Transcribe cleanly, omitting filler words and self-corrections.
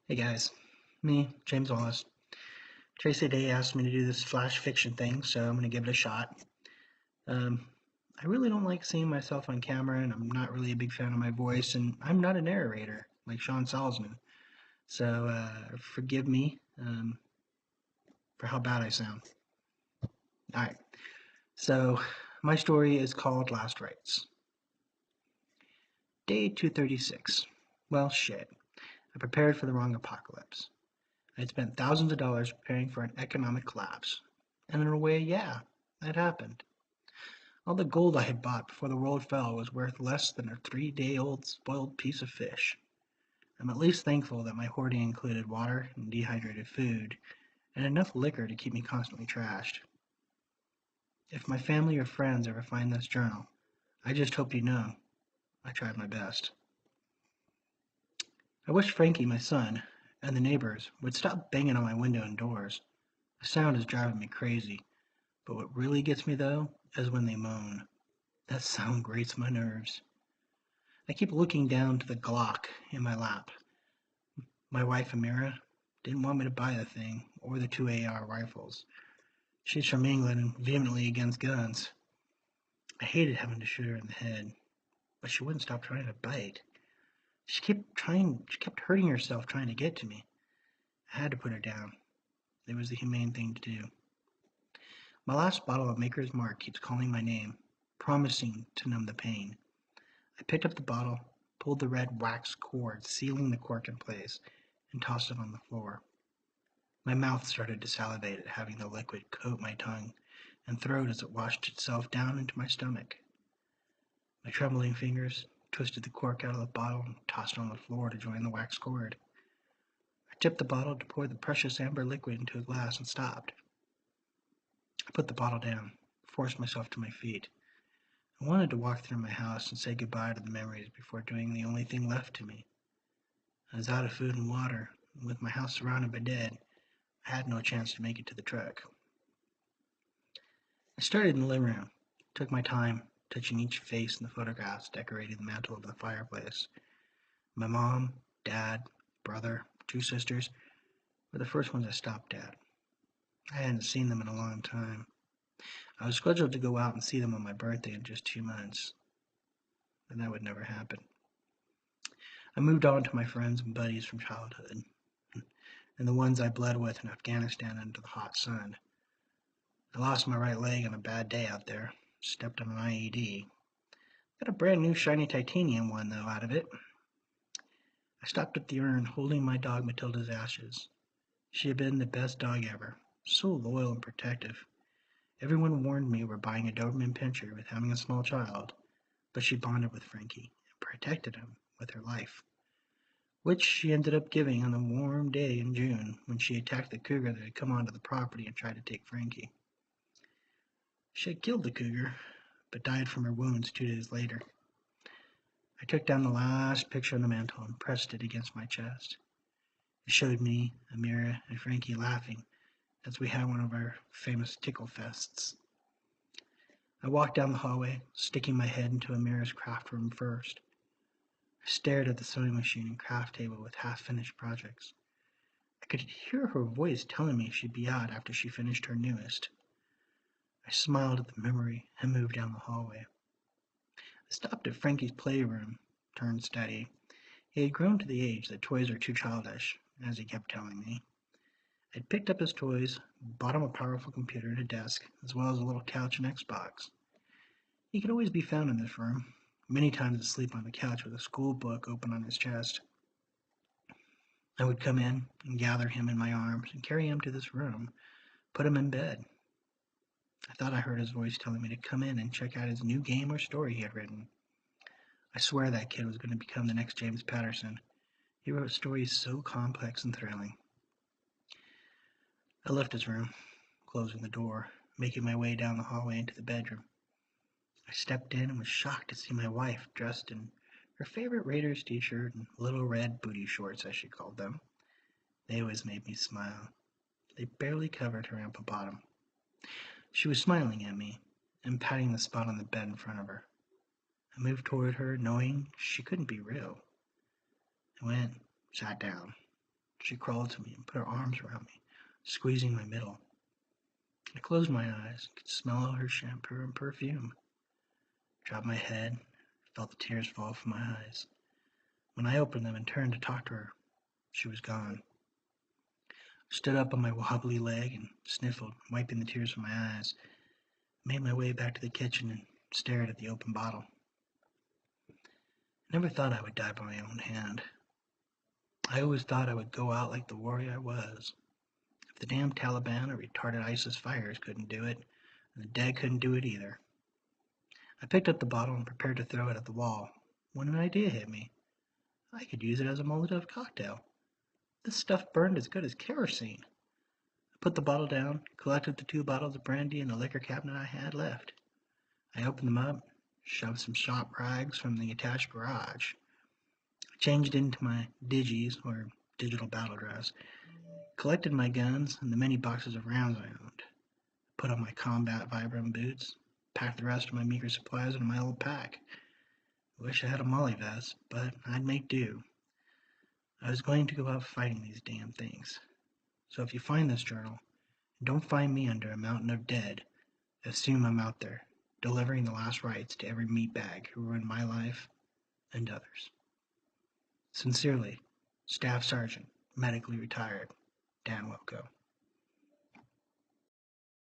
Hey guys, me, James Wallace. Tracy Day asked me to do this flash fiction thing, so I'm going to give it a shot. Um, I really don't like seeing myself on camera, and I'm not really a big fan of my voice, and I'm not a narrator like Sean Salzman. So forgive me for how bad I sound. Alright, so my story is called Last Rites. Day 236. Well, shit. I prepared for the wrong apocalypse. I had spent thousands of dollars preparing for an economic collapse. And in a way, yeah, that happened. All the gold I had bought before the world fell was worth less than a 3-day-old spoiled piece of fish. I'm at least thankful that my hoarding included water and dehydrated food, and enough liquor to keep me constantly trashed. If my family or friends ever find this journal, I just hope you know I tried my best. I wish Frankie, my son, and the neighbors would stop banging on my window and doors. The sound is driving me crazy, but what really gets me though is when they moan. That sound grates my nerves. I keep looking down to the Glock in my lap. My wife, Amira, didn't want me to buy the thing or the two AR rifles. She's from England and vehemently against guns. I hated having to shoot her in the head, but she wouldn't stop trying to bite. She kept hurting herself trying to get to me. I had to put her down. It was the humane thing to do. My last bottle of Maker's Mark keeps calling my name, promising to numb the pain. I picked up the bottle, pulled the red wax cord sealing the cork in place, and tossed it on the floor. My mouth started to salivate at having the liquid coat my tongue and throat as it washed itself down into my stomach. My trembling fingers twisted the cork out of the bottle and tossed it on the floor to join the wax cord. I tipped the bottle to pour the precious amber liquid into a glass and stopped. I put the bottle down, forced myself to my feet. I wanted to walk through my house and say goodbye to the memories before doing the only thing left to me. I was out of food and water, and with my house surrounded by dead, I had no chance to make it to the truck. I started in the living room, took my time, touching each face in the photographs decorating the mantel over the fireplace. My mom, dad, brother, two sisters were the first ones I stopped at. I hadn't seen them in a long time. I was scheduled to go out and see them on my birthday in just 2 months, and that would never happen. I moved on to my friends and buddies from childhood, and the ones I bled with in Afghanistan under the hot sun. I lost my right leg on a bad day out there, stepped on an IED. Got a brand new shiny titanium one, though, out of it. I stopped at the urn holding my dog Matilda's ashes. She had been the best dog ever, so loyal and protective. Everyone warned me we were buying a Doberman Pinscher with having a small child, but she bonded with Frankie and protected him with her life, which she ended up giving on a warm day in June when she attacked the cougar that had come onto the property and tried to take Frankie. She had killed the cougar, but died from her wounds 2 days later. I took down the last picture on the mantel and pressed it against my chest. It showed me, Amira, and Frankie laughing as we had one of our famous tickle fests. I walked down the hallway, sticking my head into Amira's craft room first. I stared at the sewing machine and craft table with half-finished projects. I could hear her voice telling me she'd be out after she finished her newest. I smiled at the memory and moved down the hallway. I stopped at Frankie's playroom, turned study. He had grown to the age that toys are too childish, as he kept telling me. I'd picked up his toys, bought him a powerful computer and a desk, as well as a little couch and Xbox. He could always be found in this room, many times asleep on the couch with a school book open on his chest. I would come in and gather him in my arms and carry him to this room, put him in bed. I thought I heard his voice telling me to come in and check out his new game or story he had written. I swear that kid was going to become the next James Patterson. He wrote stories so complex and thrilling. I left his room, closing the door, making my way down the hallway into the bedroom. I stepped in and was shocked to see my wife dressed in her favorite Raiders t-shirt and little red booty shorts, as she called them. They always made me smile. They barely covered her ample bottom. She was smiling at me and patting the spot on the bed in front of her. I moved toward her, knowing she couldn't be real. I went, sat down. She crawled to me and put her arms around me, squeezing my middle. I closed my eyes, could smell her shampoo and perfume. Dropped my head, felt the tears fall from my eyes. When I opened them and turned to talk to her, she was gone. Stood up on my wobbly leg and sniffled, wiping the tears from my eyes. Made my way back to the kitchen and stared at the open bottle. I never thought I would die by my own hand. I always thought I would go out like the warrior I was. If the damn Taliban or retarded ISIS fighters couldn't do it, and the dead couldn't do it either. I picked up the bottle and prepared to throw it at the wall when an idea hit me. I could use it as a Molotov cocktail. This stuff burned as good as kerosene. I put the bottle down, collected the 2 bottles of brandy in the liquor cabinet I had left. I opened them up, shoved some shop rags from the attached garage. I changed into my digis, or digital battle dress, collected my guns and the many boxes of rounds I owned, put on my combat Vibram boots, packed the rest of my meager supplies into my old pack. I wish I had a molly vest, but I'd make do. I was going to go out fighting these damn things. So if you find this journal, don't find me under a mountain of dead. Assume I'm out there, delivering the last rites to every meatbag who ruined my life and others. Sincerely, Staff Sergeant, medically retired, Dan Wilco.